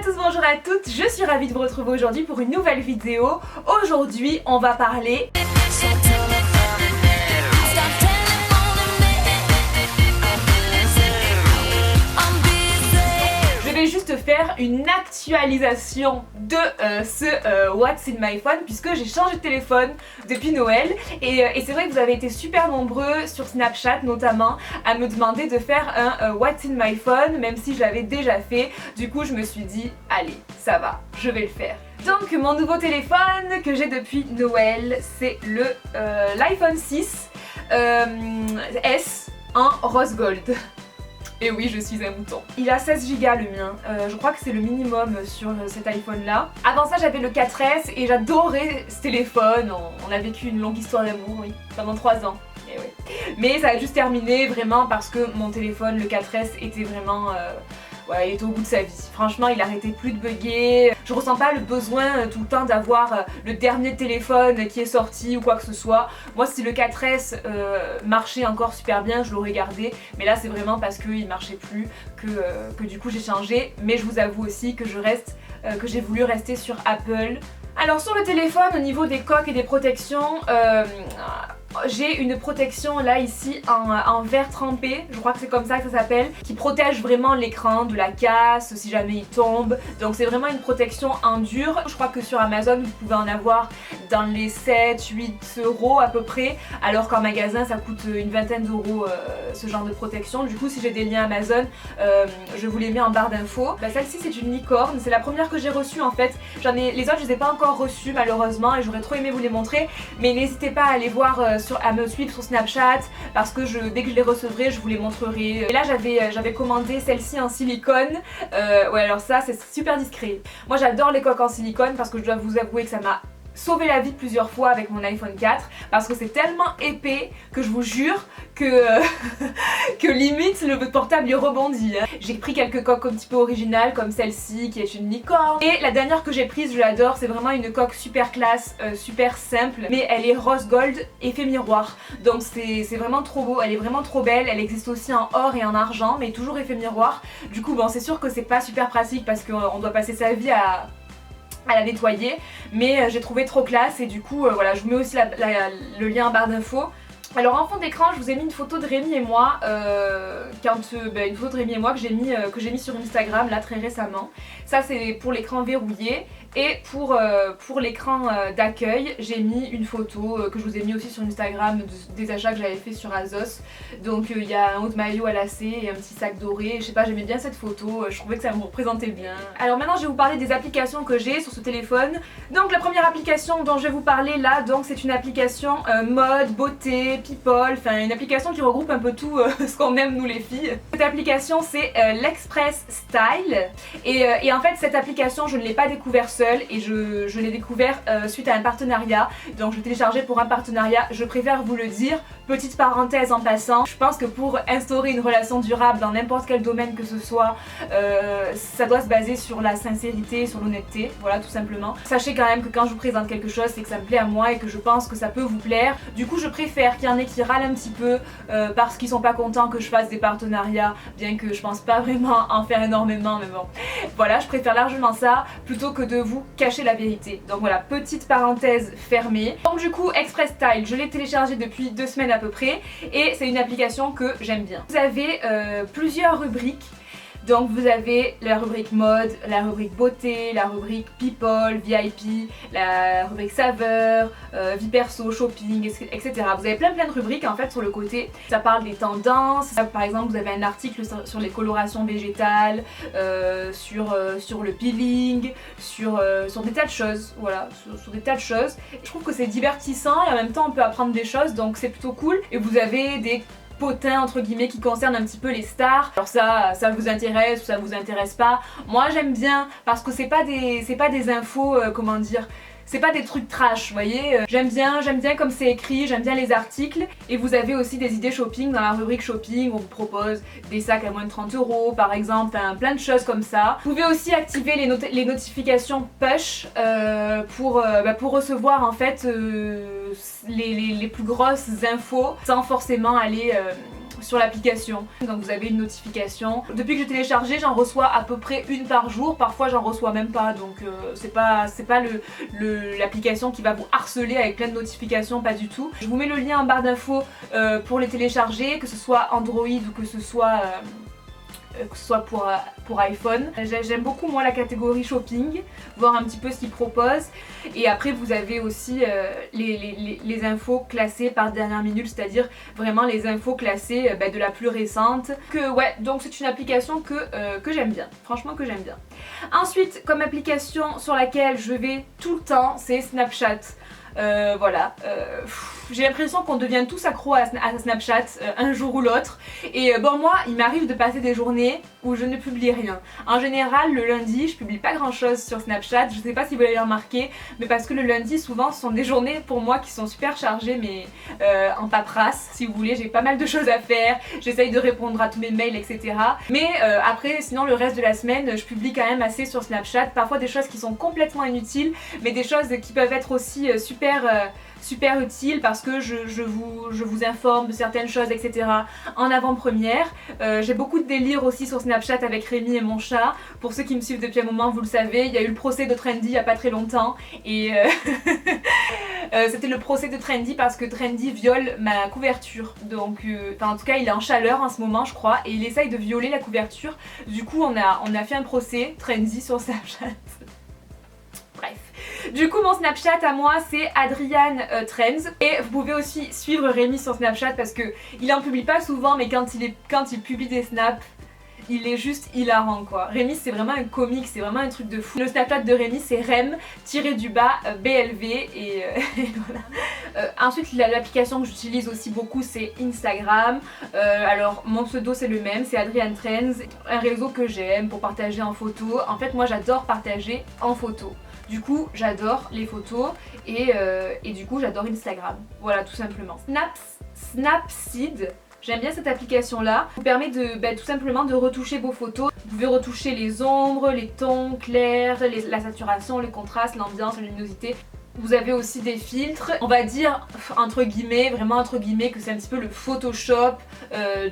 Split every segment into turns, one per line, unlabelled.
à tous, bonjour à toutes, je suis ravie de vous retrouver aujourd'hui pour une nouvelle vidéo. Aujourd'hui, on va parler... Je vais juste faire une actualisation de ce What's in my phone puisque j'ai changé de téléphone depuis Noël et c'est vrai que vous avez été super nombreux sur Snapchat notamment à me demander de faire un What's in my phone même si je l'avais déjà fait. Du coup je me suis dit allez ça va, je vais le faire. Donc mon nouveau téléphone que j'ai depuis Noël c'est l'iPhone 6 S en rose gold. Et oui, je suis un mouton. Il a 16 Go le mien, je crois que c'est le minimum sur cet iPhone là. Avant ça j'avais le 4S et j'adorais ce téléphone, on a vécu une longue histoire d'amour, oui, pendant 3 ans. Et oui. Mais ça a juste terminé vraiment parce que mon téléphone, le 4S, était vraiment... ouais, il était au bout de sa vie. Franchement, il arrêtait plus de bugger. Je ressens pas le besoin tout le temps d'avoir le dernier téléphone qui est sorti ou quoi que ce soit. Moi, si le 4S marchait encore super bien, je l'aurais gardé. Mais là, c'est vraiment parce qu'il marchait plus que du coup j'ai changé. Mais je vous avoue aussi que j'ai voulu rester sur Apple. Alors sur le téléphone, au niveau des coques et des protections, j'ai une protection là ici en verre trempé, je crois que c'est comme ça que ça s'appelle, qui protège vraiment l'écran de la casse si jamais il tombe. Donc c'est vraiment une protection en dur. Je crois que sur Amazon vous pouvez en avoir dans les 7-8 € à peu près, alors qu'en magasin ça coûte une vingtaine d'euros ce genre de protection. Du coup si j'ai des liens Amazon, je vous les mets en barre d'infos. Bah, celle-ci c'est une licorne, c'est la première que j'ai reçue en fait. Les autres je les ai pas encore reçues malheureusement et j'aurais trop aimé vous les montrer, mais n'hésitez pas à aller voir à me suivre sur Snapchat parce que dès que je les recevrai je vous les montrerai. Et là j'avais commandé celle-ci en silicone, ouais alors ça c'est super discret. Moi j'adore les coques en silicone parce que je dois vous avouer que ça m'a sauvé la vie plusieurs fois avec mon iPhone 4 parce que c'est tellement épais que je vous jure que, que limite le portable il rebondit. J'ai pris quelques coques un petit peu originales comme celle-ci qui est une licorne. Et la dernière que j'ai prise, je l'adore, c'est vraiment une coque super classe, super simple, mais elle est rose gold effet miroir. Donc c'est vraiment trop beau, elle est vraiment trop belle. Elle existe aussi en or et en argent mais toujours effet miroir. Du coup bon c'est sûr que c'est pas super pratique parce qu'on doit passer sa vie à la nettoyer, mais j'ai trouvé trop classe et du coup voilà, je vous mets aussi le lien en barre d'infos. Alors en fond d'écran je vous ai mis une photo de Rémi et moi, une photo de Rémi et moi que j'ai mis sur Instagram là très récemment. Ça c'est pour l'écran verrouillé. Et pour l'écran d'accueil, j'ai mis une photo que je vous ai mis aussi sur Instagram des achats que j'avais fait sur Azos. Donc il y a un haut de maillot à lacets et un petit sac doré. Je sais pas, j'aimais bien cette photo, je trouvais que ça me représentait bien. Alors maintenant je vais vous parler des applications que j'ai sur ce téléphone. Donc la première application dont je vais vous parler là, donc c'est une application mode, beauté, people, enfin une application qui regroupe un peu tout ce qu'on aime nous les filles. Cette application c'est l'Express Style et en fait cette application je ne l'ai pas découverte et je l'ai découvert suite à un partenariat. Donc je l'ai téléchargé pour un partenariat, je préfère vous le dire. Petite parenthèse en passant, je pense que pour instaurer une relation durable dans n'importe quel domaine que ce soit, ça doit se baser sur la sincérité, sur l'honnêteté, voilà tout simplement. Sachez quand même que quand je vous présente quelque chose c'est que ça me plaît à moi et que je pense que ça peut vous plaire. Du coup je préfère qu'il y en ait qui râlent un petit peu parce qu'ils sont pas contents que je fasse des partenariats, bien que je pense pas vraiment en faire énormément, mais bon. Voilà, je préfère largement ça plutôt que de vous cacher la vérité. Donc voilà, petite parenthèse fermée. Donc du coup, Express Style, je l'ai téléchargé depuis 2 semaines à peu près et c'est une application que j'aime bien. Vous avez plusieurs rubriques. Donc vous avez la rubrique mode, la rubrique beauté, la rubrique people, VIP, la rubrique saveur, vie perso, shopping, etc. Vous avez plein de rubriques en fait sur le côté. Ça parle des tendances, par exemple vous avez un article sur les colorations végétales, sur le peeling, sur des tas de choses, voilà, sur des tas de choses. Je trouve que c'est divertissant et en même temps on peut apprendre des choses donc c'est plutôt cool. Et vous avez des potin entre guillemets qui concerne un petit peu les stars. Alors ça vous intéresse ou ça vous intéresse pas. Moi j'aime bien parce que c'est pas des infos comment dire, c'est pas des trucs trash, vous voyez. J'aime bien comme c'est écrit, j'aime bien les articles. Et vous avez aussi des idées shopping dans la rubrique shopping, on vous propose des sacs à moins de 30 € par exemple, plein de choses comme ça. Vous pouvez aussi activer les notifications push pour recevoir en fait les plus grosses infos sans forcément aller sur l'application. Donc vous avez une notification. Depuis que j'ai téléchargé, j'en reçois à peu près une par jour. Parfois j'en reçois même pas, donc c'est pas l'application qui va vous harceler avec plein de notifications, pas du tout. Je vous mets le lien en barre d'infos pour les télécharger, que ce soit Android ou que ce soit pour iPhone. J'aime beaucoup moi la catégorie shopping, voir un petit peu ce qu'ils proposent. Et après vous avez aussi les infos classées par dernière minute, c'est-à-dire vraiment les infos classées de la plus récente. Ouais, donc c'est une application que j'aime bien, franchement que j'aime bien. Ensuite, comme application sur laquelle je vais tout le temps, c'est Snapchat. Voilà, j'ai l'impression qu'on devient tous accros à Snapchat un jour ou l'autre. Et bon, moi il m'arrive de passer des journées où je ne publie rien. En général le lundi je publie pas grand chose sur Snapchat, je sais pas si vous l'avez remarqué, mais parce que le lundi souvent ce sont des journées pour moi qui sont super chargées, mais en paperasse si vous voulez, j'ai pas mal de choses à faire, j'essaye de répondre à tous mes mails etc. Mais après sinon le reste de la semaine je publie quand même assez sur Snapchat, parfois des choses qui sont complètement inutiles, mais des choses qui peuvent être aussi super utile parce que je vous informe de certaines choses etc. en avant-première. J'ai beaucoup de délire aussi sur Snapchat avec Rémi et mon chat. Pour ceux qui me suivent depuis un moment vous le savez, il y a eu le procès de Trendy il y a pas très longtemps et c'était le procès de Trendy parce que Trendy viole ma couverture. Donc en tout cas il est en chaleur en ce moment je crois et il essaye de violer la couverture. Du coup on a fait un procès Trendy sur Snapchat. Bref. Du coup mon Snapchat à moi c'est Adrian Trends et vous pouvez aussi suivre Rémi sur Snapchat parce que il en publie pas souvent, mais quand il publie des snaps il est juste hilarant quoi. Rémi c'est vraiment un comique, c'est vraiment un truc de fou. Le Snapchat de Rémi c'est Rem-BLV et voilà. Ensuite l'application que j'utilise aussi beaucoup c'est Instagram. Alors mon pseudo c'est le même, c'est Adrian Trends. Un réseau que j'aime pour partager en photo. En fait moi j'adore partager en photo. Du coup j'adore les photos et du coup j'adore Instagram. Voilà tout simplement. Snapseed. J'aime bien cette application là, elle vous permet de tout simplement de retoucher vos photos. Vous pouvez retoucher les ombres, les tons clairs, la saturation, le contraste, l'ambiance, la luminosité. Vous avez aussi des filtres, on va dire entre guillemets, vraiment entre guillemets, que c'est un petit peu le Photoshop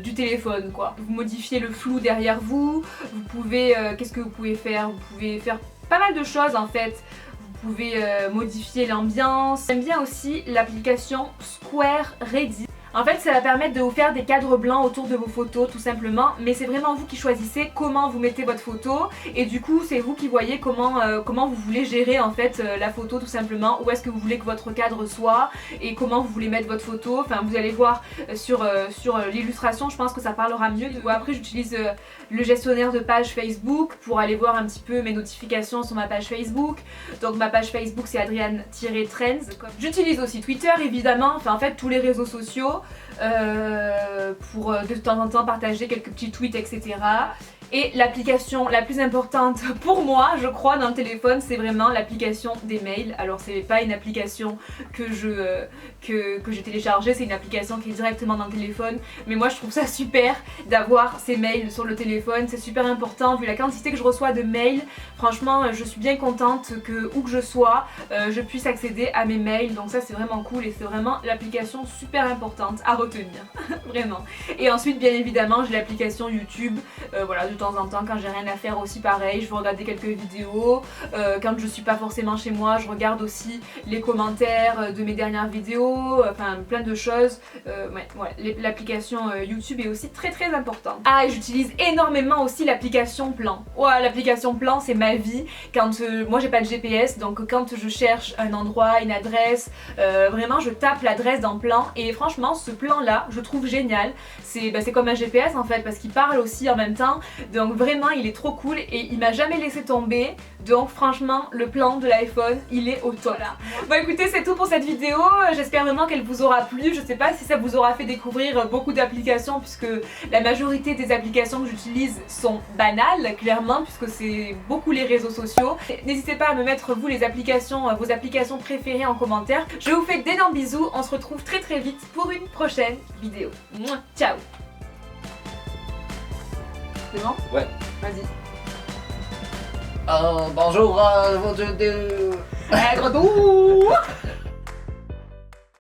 du téléphone quoi. Vous modifiez le flou derrière vous, vous pouvez, qu'est-ce que vous pouvez faire? Vous pouvez faire pas mal de choses en fait. Vous pouvez modifier l'ambiance. J'aime bien aussi l'application Square Ready. En fait ça va permettre de vous faire des cadres blancs autour de vos photos tout simplement, mais c'est vraiment vous qui choisissez comment vous mettez votre photo et du coup c'est vous qui voyez comment vous voulez gérer en fait la photo tout simplement, où est-ce que vous voulez que votre cadre soit et comment vous voulez mettre votre photo. Enfin vous allez voir sur l'illustration, je pense que ça parlera mieux. Après j'utilise le gestionnaire de page Facebook pour aller voir un petit peu mes notifications sur ma page Facebook. Donc ma page Facebook c'est Adrian-Trends. J'utilise aussi Twitter évidemment, enfin en fait tous les réseaux sociaux pour de temps en temps partager quelques petits tweets etc. Et l'application la plus importante pour moi, je crois, dans le téléphone, c'est vraiment l'application des mails. Alors c'est pas une application que j'ai téléchargée, c'est une application qui est directement dans le téléphone. Mais moi je trouve ça super d'avoir ces mails sur le téléphone, c'est super important vu la quantité que je reçois de mails. Franchement je suis bien contente que où que je sois, je puisse accéder à mes mails. Donc ça c'est vraiment cool et c'est vraiment l'application super importante à retenir, vraiment. Et ensuite bien évidemment j'ai l'application YouTube, voilà, de temps en temps quand j'ai rien à faire aussi pareil, je vais regarder quelques vidéos. Quand je suis pas forcément chez moi, je regarde aussi les commentaires de mes dernières vidéos, enfin plein de choses. Ouais, l'application YouTube est aussi très importante. Ah et j'utilise énormément aussi l'application Plan. Ouais, l'application Plan c'est ma vie. Quand moi j'ai pas de GPS, donc quand je cherche un endroit, une adresse, vraiment je tape l'adresse dans Plan et franchement ce plan là je trouve génial. C'est comme un GPS en fait parce qu'il parle aussi en même temps. Donc vraiment il est trop cool et il m'a jamais laissé tomber. Donc franchement le plan de l'iPhone il est au top. Voilà. Bon écoutez c'est tout pour cette vidéo, j'espère vraiment qu'elle vous aura plu. Je sais pas si ça vous aura fait découvrir beaucoup d'applications puisque la majorité des applications que j'utilise sont banales clairement puisque c'est beaucoup les réseaux sociaux. N'hésitez pas à me mettre vous les applications, vos applications préférées en commentaire. Je vous fais d'énormes bisous, on se retrouve très vite pour une prochaine vidéo. Mouah, ciao. C'est bon?
Ouais.
Vas-y.
Bonjour, votre...
Gros